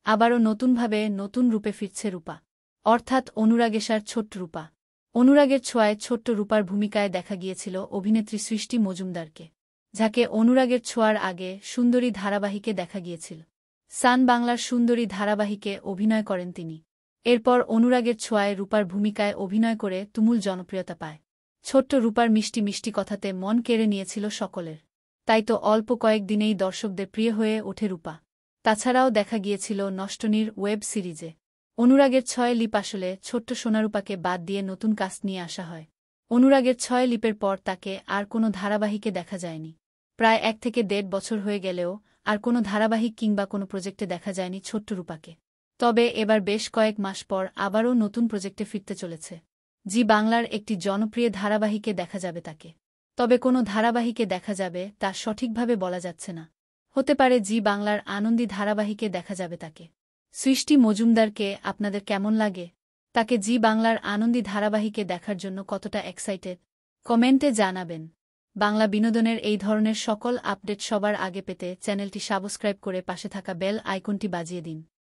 আবারও নতুনভাবে নতুন রূপে ফিরছে রূপা, অর্থাৎ অনুরাগেশার ছোট্ট রূপা। অনুরাগের ছোঁয়ায় ছোট্ট রূপার ভূমিকায় দেখা গিয়েছিল অভিনেত্রী সৃষ্টি মজুমদারকে, যাকে অনুরাগের ছোঁয়ার আগে সুন্দরী ধারাবাহিকে দেখা গিয়েছিল। সান বাংলার সুন্দরী ধারাবাহিকে অভিনয় করেন তিনি। এরপর অনুরাগের ছোঁয়ায় রূপার ভূমিকায় অভিনয় করে তুমুল জনপ্রিয়তা পায়। ছোট্ট রূপার মিষ্টি মিষ্টি কথাতে মন কেড়ে নিয়েছিল সকলের। তাই তো অল্প কয়েক দিনেই দর্শকদের প্রিয় হয়ে ওঠে রূপা। তাছাড়াও দেখা গিয়েছিল নষ্টনীর ওয়েব সিরিজে। অনুরাগের ছয় লিপ আসলে ছোট্ট সোনারূপাকে বাদ দিয়ে নতুন কাস্ট নিয়ে আসা হয়। অনুরাগের ছয় লিপের পর তাকে আর কোনো ধারাবাহিকে দেখা যায়নি। প্রায় 1 থেকে 1.5 বছর হয়ে গেলেও আর কোনো ধারাবাহিক কিংবা কোনো প্রজেক্টে দেখা যায়নি ছোট্ট রূপাকে। তবে এবার বেশ কয়েক মাস পর আবারও নতুন প্রজেক্টে ফিরতে চলেছে। জি বাংলার একটি জনপ্রিয় ধারাবাহিকে দেখা যাবে তাকে। তবে কোনো ধারাবাহিকে দেখা যাবে তা সঠিকভাবে বলা যাচ্ছে না। হতে পারে জি বাংলার আনন্দী ধারাবাহিকে দেখা যাবে তাকে। সৃষ্টি মজুমদারকে আপনাদের কেমন লাগে? তাকে জি বাংলার আনন্দী ধারাবাহিকে দেখার জন্য কতটা এক্সাইটেড? কমেন্টে জানাবেন। বাংলা বিনোদনের এই ধরনের সকল আপডেট সবার আগে পেতে চ্যানেলটি সাবস্ক্রাইব করে পাশে থাকা বেল আইকনটি বাজিয়ে দিন।